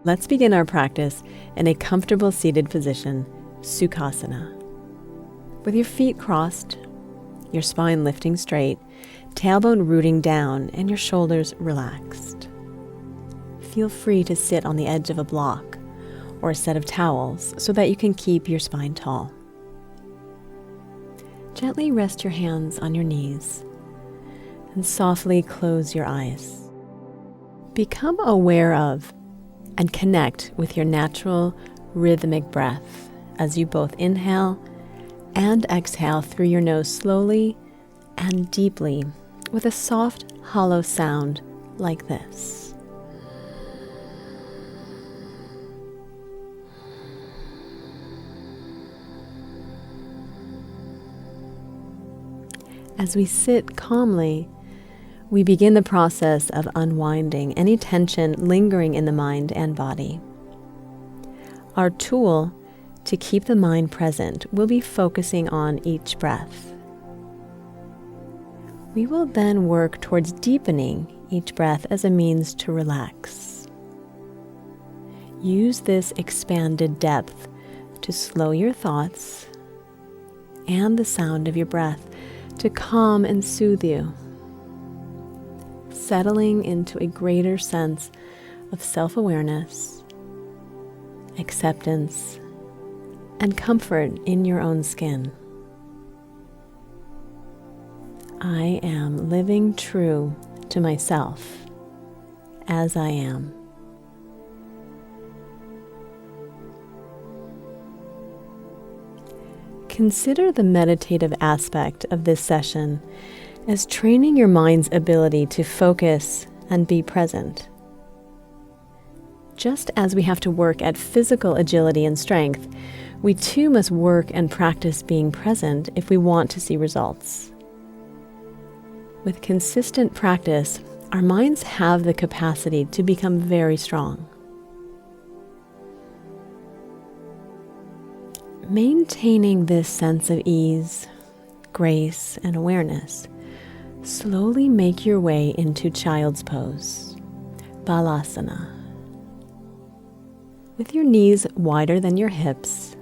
Let's begin our practice in a comfortable seated position, Sukhasana. With your feet crossed, your spine lifting straight, tailbone rooting down, and your shoulders relaxed. Feel free to sit on the edge of a block or a set of towels so that you can keep your spine tall. Gently rest your hands on your knees and softly close your eyes. Become aware of and connect with your natural rhythmic breath as you both inhale and exhale through your nose slowly and deeply with a soft, hollow sound like this. As we sit calmly, we begin the process of unwinding any tension lingering in the mind and body. Our tool to keep the mind present will be focusing on each breath. We will then work towards deepening each breath as a means to relax. Use this expanded depth to slow your thoughts and the sound of your breath to calm and soothe you, settling into a greater sense of self-awareness, acceptance, and comfort in your own skin. I am living true to myself as I am. Consider the meditative aspect of this session as training your mind's ability to focus and be present. Just as we have to work at physical agility and strength, we too must work and practice being present if we want to see results. With consistent practice, our minds have the capacity to become very strong. Maintaining this sense of ease, grace, and awareness, slowly make your way into child's pose, Balasana. With your knees wider than your hips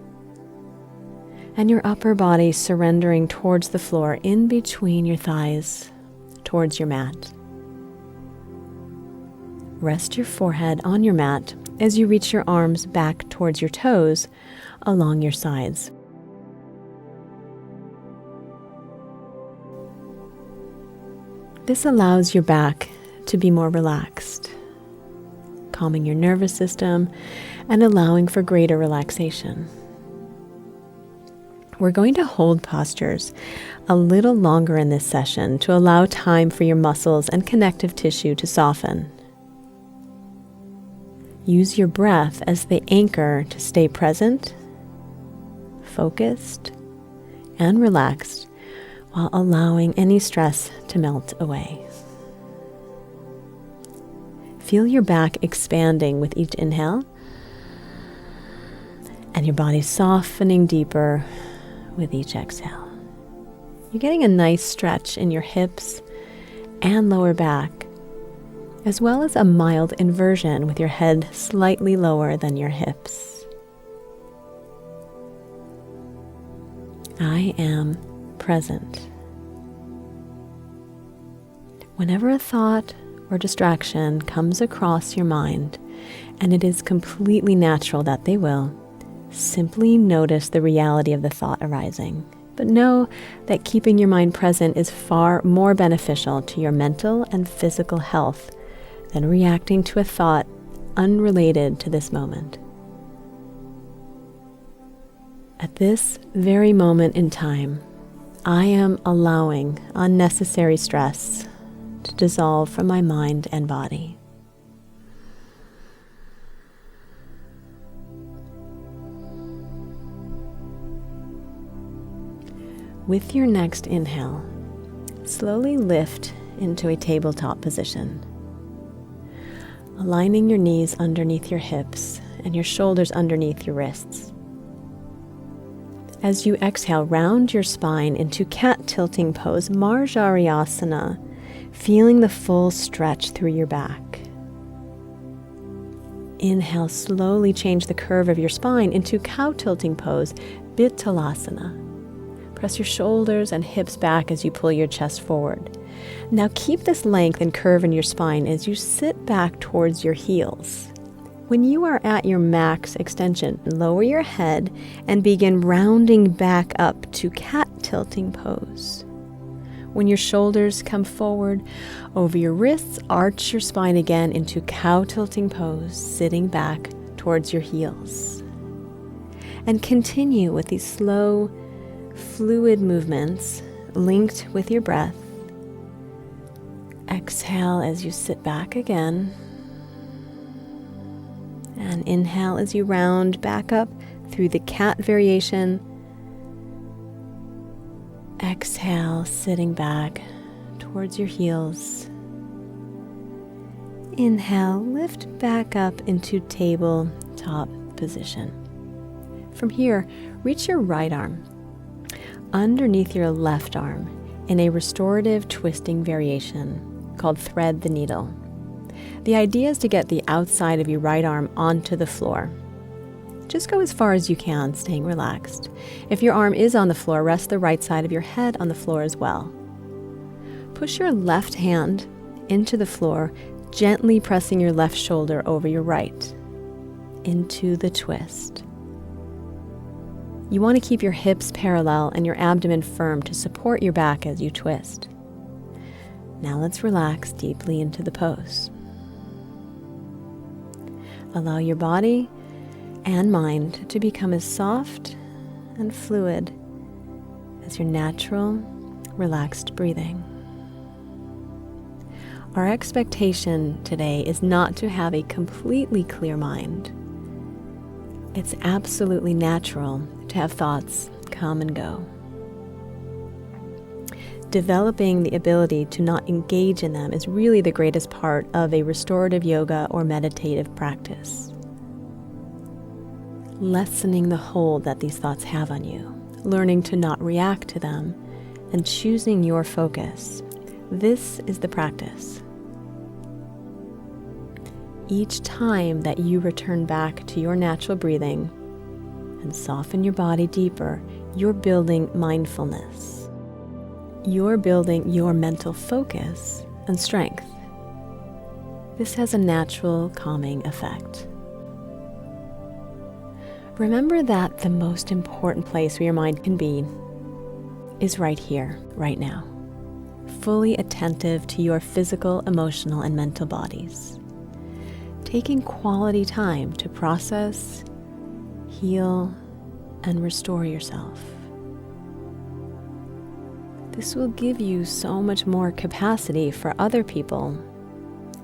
and your upper body surrendering towards the floor in between your thighs, towards your mat. Rest your forehead on your mat as you reach your arms back towards your toes along your sides. This allows your back to be more relaxed, calming your nervous system and allowing for greater relaxation. We're going to hold postures a little longer in this session to allow time for your muscles and connective tissue to soften. Use your breath as the anchor to stay present, focused, and relaxed while allowing any stress to melt away. Feel your back expanding with each inhale and your body softening deeper with each exhale. You're getting a nice stretch in your hips and lower back, as well as a mild inversion with your head slightly lower than your hips. I am present. Whenever a thought or distraction comes across your mind, and it is completely natural that they will, simply notice the reality of the thought arising. But know that keeping your mind present is far more beneficial to your mental and physical health than reacting to a thought unrelated to this moment. At this very moment in time, I am allowing unnecessary stress to dissolve from my mind and body. With your next inhale, slowly lift into a tabletop position, aligning your knees underneath your hips and your shoulders underneath your wrists. As you exhale, round your spine into cat tilting pose, Marjariyasana, feeling the full stretch through your back. Inhale, slowly change the curve of your spine into cow tilting pose, Vittalasana. Press your shoulders and hips back as you pull your chest forward. Now keep this length and curve in your spine as you sit back towards your heels. When you are at your max extension, lower your head and begin rounding back up to cat tilting pose. When your shoulders come forward over your wrists, arch your spine again into cow tilting pose, sitting back towards your heels. And continue with these slow, fluid movements linked with your breath. Exhale as you sit back again. And inhale as you round back up through the cat variation. Exhale, sitting back towards your heels. Inhale, lift back up into tabletop position. From here, reach your right arm underneath your left arm in a restorative twisting variation called thread the needle. The idea is to get the outside of your right arm onto the floor. Just go as far as you can, staying relaxed. If your arm is on the floor, rest the right side of your head on the floor as well. Push your left hand into the floor, gently pressing your left shoulder over your right, into the twist. You want to keep your hips parallel and your abdomen firm to support your back as you twist. Now let's relax deeply into the pose. Allow your body and mind to become as soft and fluid as your natural, relaxed breathing. Our expectation today is not to have a completely clear mind. It's absolutely natural to have thoughts come and go. Developing the ability to not engage in them is really the greatest part of a restorative yoga or meditative practice. Lessening the hold that these thoughts have on you, learning to not react to them, and choosing your focus. This is the practice. Each time that you return back to your natural breathing and soften your body deeper, you're building mindfulness. You're building your mental focus and strength. This has a natural calming effect. Remember that the most important place where your mind can be is right here, right now, fully attentive to your physical, emotional, and mental bodies. Taking quality time to process, heal, and restore yourself. This will give you so much more capacity for other people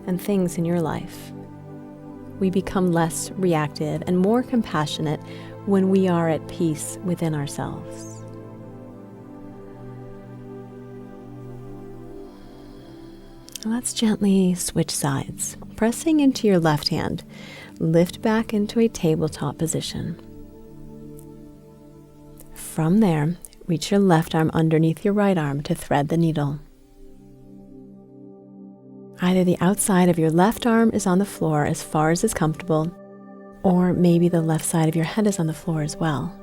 and things in your life. We become less reactive and more compassionate when we are at peace within ourselves. Let's gently switch sides. Pressing into your left hand, lift back into a tabletop position. From there, reach your left arm underneath your right arm to thread the needle. Either the outside of your left arm is on the floor as far as is comfortable, or maybe the left side of your head is on the floor as well.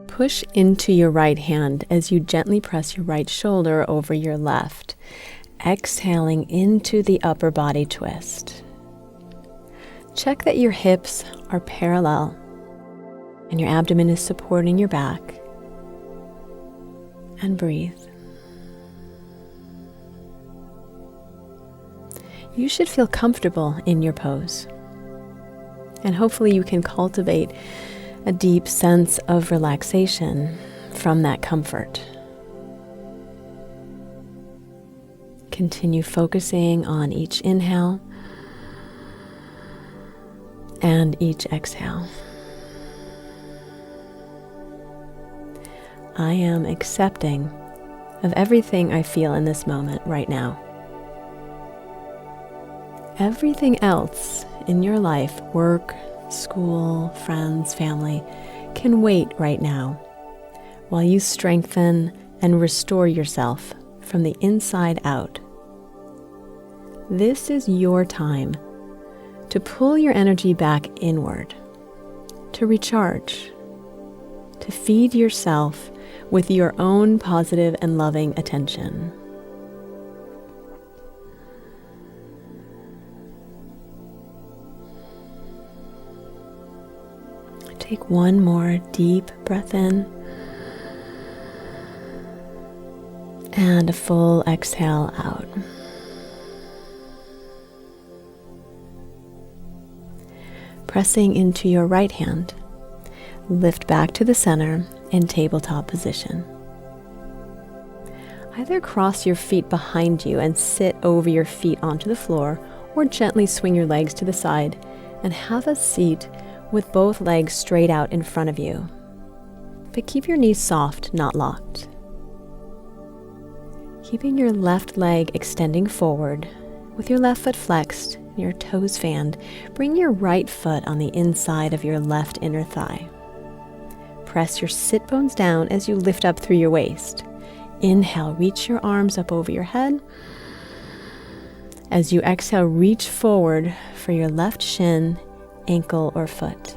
Push into your right hand as you gently press your right shoulder over your left, exhaling into the upper body twist. Check that your hips are parallel and your abdomen is supporting your back. And breathe. You should feel comfortable in your pose. And hopefully you can cultivate a deep sense of relaxation from that comfort. Continue focusing on each inhale and each exhale. I am accepting of everything I feel in this moment right now. Everything else in your life, work, school, friends, family, can wait right now while you strengthen and restore yourself from the inside out. This is your time to pull your energy back inward, to recharge, to feed yourself with your own positive and loving attention. Take one more deep breath in and a full exhale out. Pressing into your right hand, lift back to the center in tabletop position. Either cross your feet behind you and sit over your feet onto the floor, or gently swing your legs to the side and have a seat with both legs straight out in front of you. But keep your knees soft, not locked. Keeping your left leg extending forward, with your left foot flexed, your toes fanned, bring your right foot on the inside of your left inner thigh. Press your sit bones down as you lift up through your waist. Inhale, reach your arms up over your head. As you exhale, reach forward for your left shin, ankle, or foot.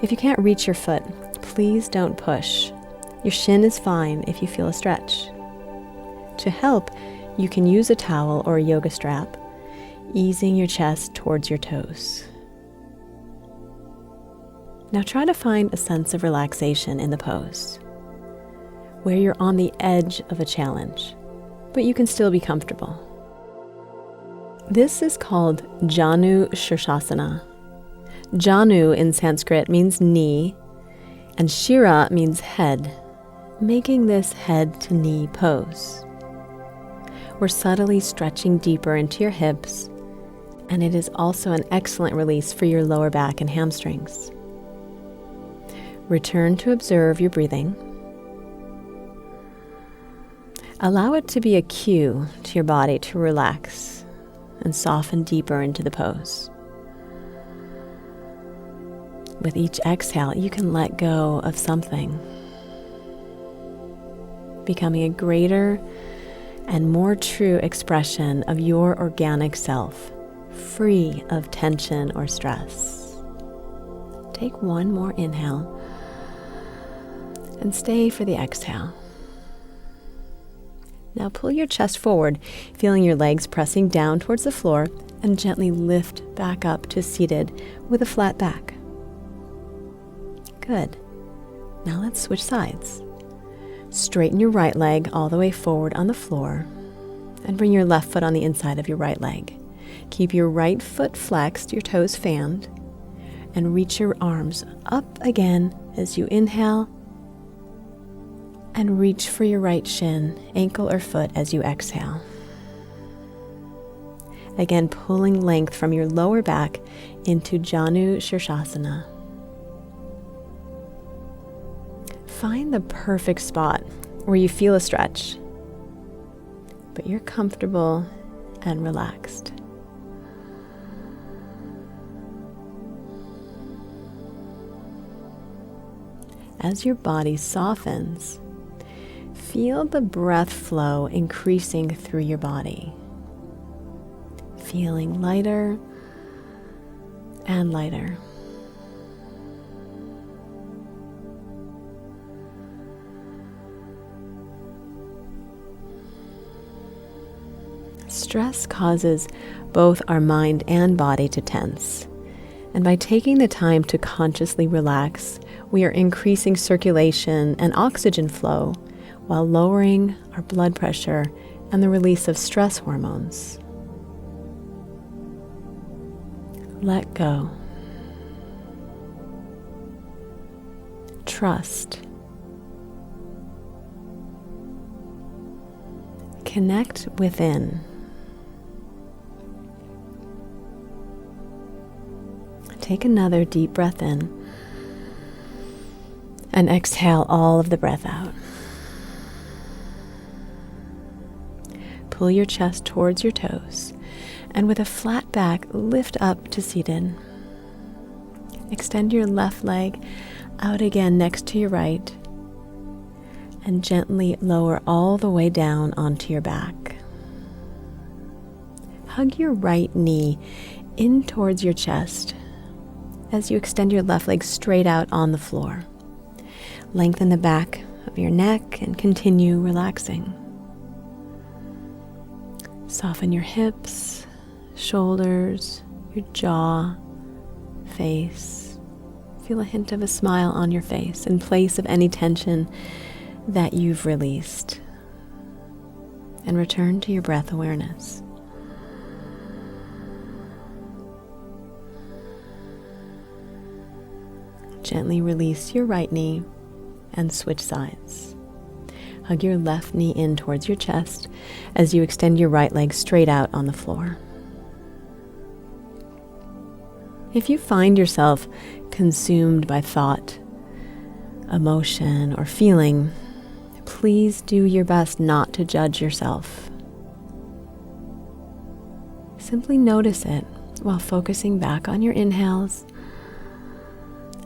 If you can't reach your foot, please don't push. Your shin is fine if you feel a stretch. To help, you can use a towel or a yoga strap, easing your chest towards your toes. Now try to find a sense of relaxation in the pose, where you're on the edge of a challenge, but you can still be comfortable. This is called Janu Shirshasana. Janu in Sanskrit means knee, and Shira means head, making this head to knee pose. We're subtly stretching deeper into your hips, and it is also an excellent release for your lower back and hamstrings. Return to observe your breathing. Allow it to be a cue to your body to relax and soften deeper into the pose. With each exhale, you can let go of something, becoming a greater and more true expression of your organic self, free of tension or stress. Take one more inhale and stay for the exhale. Now pull your chest forward, feeling your legs pressing down towards the floor, and gently lift back up to seated with a flat back. Good. Now let's switch sides. Straighten your right leg all the way forward on the floor and bring your left foot on the inside of your right leg. Keep your right foot flexed, your toes fanned, and reach your arms up again as you inhale, and reach for your right shin, ankle, or foot as you exhale. Again, pulling length from your lower back into Janu Shirshasana. Find the perfect spot where you feel a stretch, but you're comfortable and relaxed. As your body softens, feel the breath flow increasing through your body, feeling lighter and lighter. Stress causes both our mind and body to tense, and by taking the time to consciously relax, we are increasing circulation and oxygen flow while lowering our blood pressure and the release of stress hormones. Let go. Trust. Connect within. Take another deep breath in and exhale all of the breath out. Pull your chest towards your toes, and with a flat back, lift up to seated. Extend your left leg out again next to your right, and gently lower all the way down onto your back. Hug your right knee in towards your chest as you extend your left leg straight out on the floor. Lengthen the back of your neck and continue relaxing. Soften your hips, shoulders, your jaw, face. Feel a hint of a smile on your face in place of any tension that you've released. And return to your breath awareness. Gently release your right knee and switch sides. Hug your left knee in towards your chest as you extend your right leg straight out on the floor. If you find yourself consumed by thought, emotion, or feeling, please do your best not to judge yourself. Simply notice it while focusing back on your inhales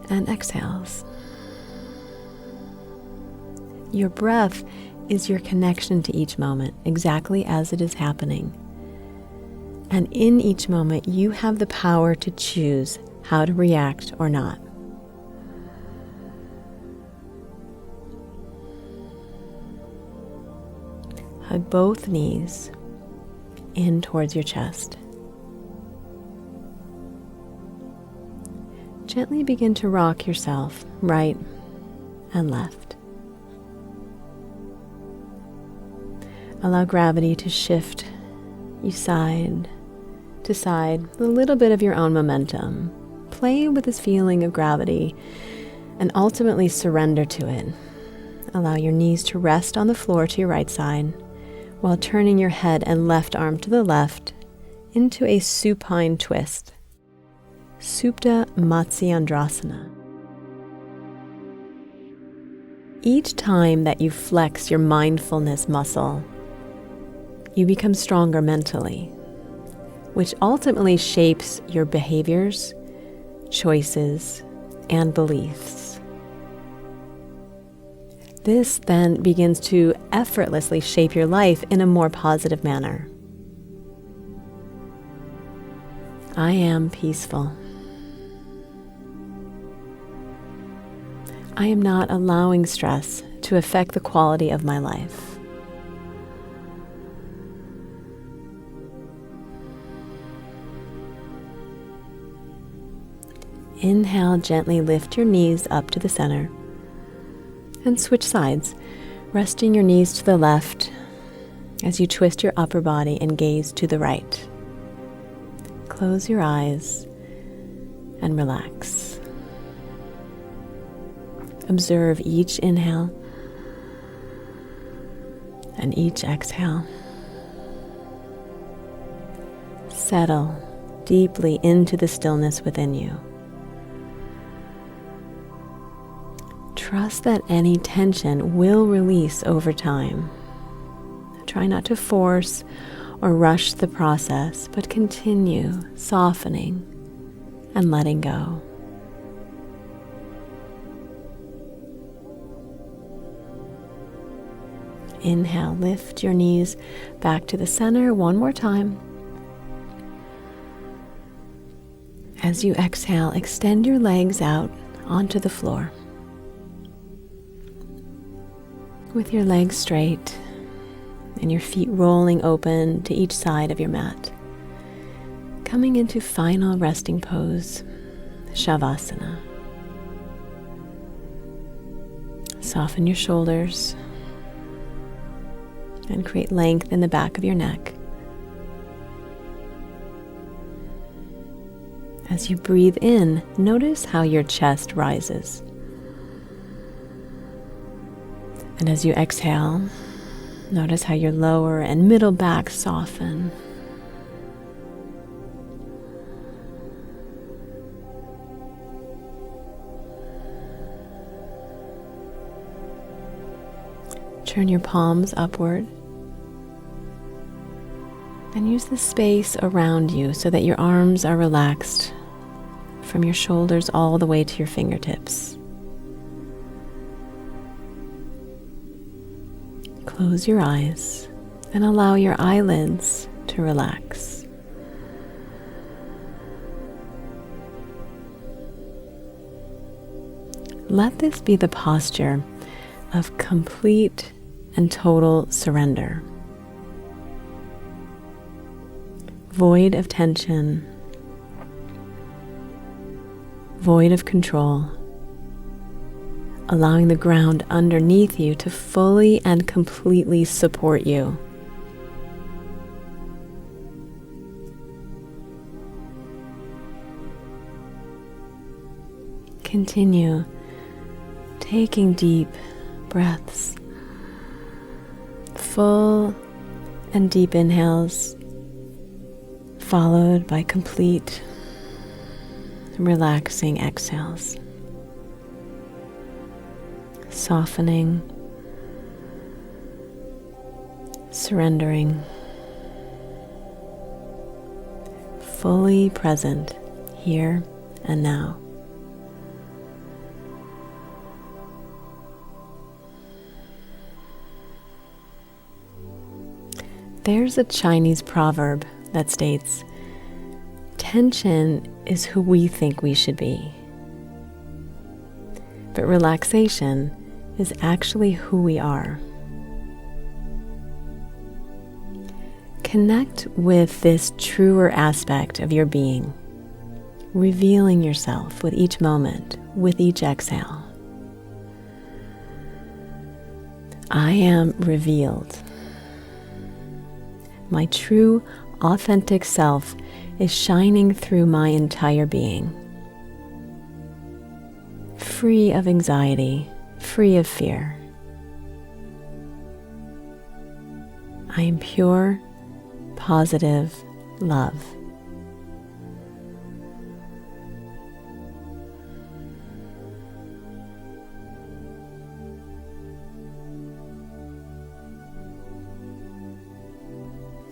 and exhales. Your breath is your connection to each moment, exactly as it is happening. And in each moment, you have the power to choose how to react or not. Hug both knees in towards your chest. Gently begin to rock yourself right and left. Allow gravity to shift you side to side with a little bit of your own momentum. Play with this feeling of gravity and ultimately surrender to it. Allow your knees to rest on the floor to your right side while turning your head and left arm to the left into a supine twist. Supta Matsyendrasana. Each time that you flex your mindfulness muscle, you become stronger mentally, which ultimately shapes your behaviors, choices, and beliefs. This then begins to effortlessly shape your life in a more positive manner. I am peaceful. I am not allowing stress to affect the quality of my life. Inhale, gently lift your knees up to the center and switch sides, resting your knees to the left as you twist your upper body and gaze to the right. Close your eyes and relax. Observe each inhale and each exhale. Settle deeply into the stillness within you. Trust that any tension will release over time. Try not to force or rush the process, but continue softening and letting go. Inhale, lift your knees back to the center one more time. As you exhale, extend your legs out onto the floor. With your legs straight and your feet rolling open to each side of your mat. Coming into final resting pose, Shavasana. Soften your shoulders and create length in the back of your neck. As you breathe in, notice how your chest rises. And as you exhale, notice how your lower and middle back soften. Turn your palms upward and use the space around you so that your arms are relaxed from your shoulders all the way to your fingertips. Close your eyes and allow your eyelids to relax. let this be the posture of complete and total surrender. Void of tension, void of control, allowing the ground underneath you to fully and completely support you. Continue taking deep breaths, full and deep inhales, followed by complete, relaxing exhales. Softening, surrendering, fully present here and now. There's a Chinese proverb that states, "Tension is who we think we should be, but relaxation is actually who we are." Connect with this truer aspect of your being, revealing yourself with each moment, with each exhale. I am revealed. My true, authentic self is shining through my entire being. Free of anxiety, free of fear. I am pure, positive love.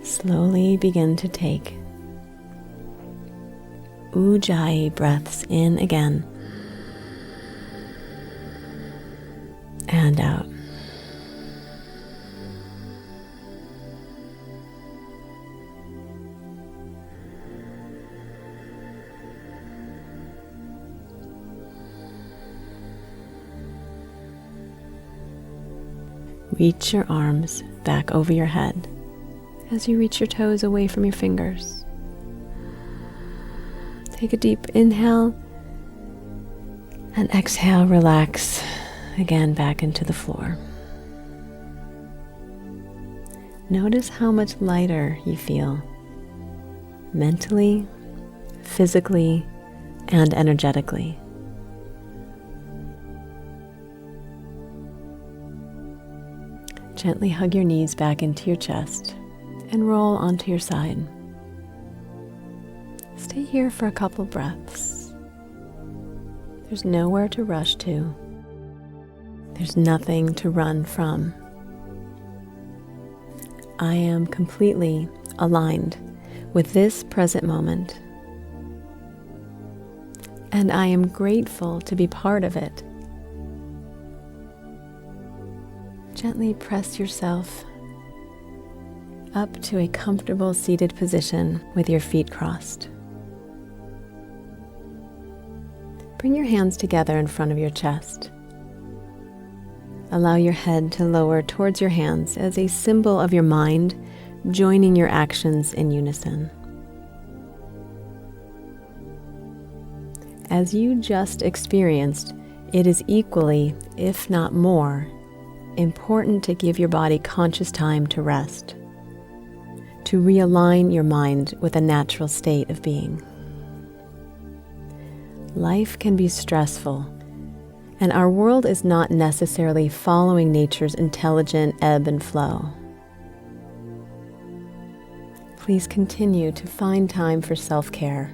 Slowly begin to take Ujjayi breaths in again and out. Reach your arms back over your head as you reach your toes away from your fingers. Take a deep inhale and exhale, relax again back into the floor. Notice how much lighter you feel mentally, physically, and energetically. Gently hug your knees back into your chest and roll onto your side. Stay here for a couple breaths. There's nowhere to rush to. There's nothing to run from. I am completely aligned with this present moment, and I am grateful to be part of it. Gently press yourself up to a comfortable seated position with your feet crossed. Bring your hands together in front of your chest. Allow your head to lower towards your hands as a symbol of your mind joining your actions in unison. As you just experienced, it is equally, if not more, important to give your body conscious time to rest, to realign your mind with a natural state of being. Life can be stressful, and our world is not necessarily following nature's intelligent ebb and flow. Please continue to find time for self-care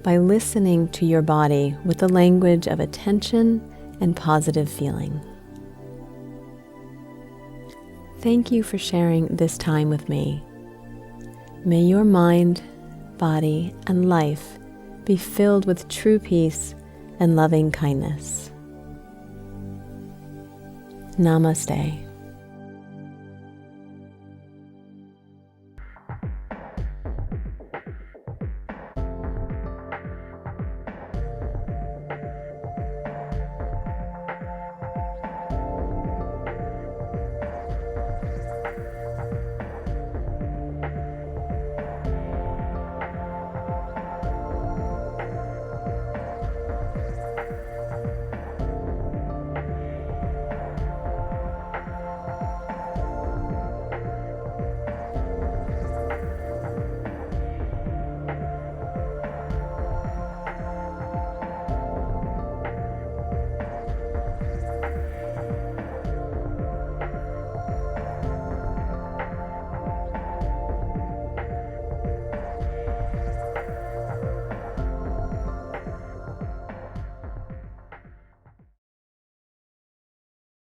by listening to your body with the language of attention and positive feeling. Thank you for sharing this time with me. May your mind, body, and life be filled with true peace and loving kindness. Namaste.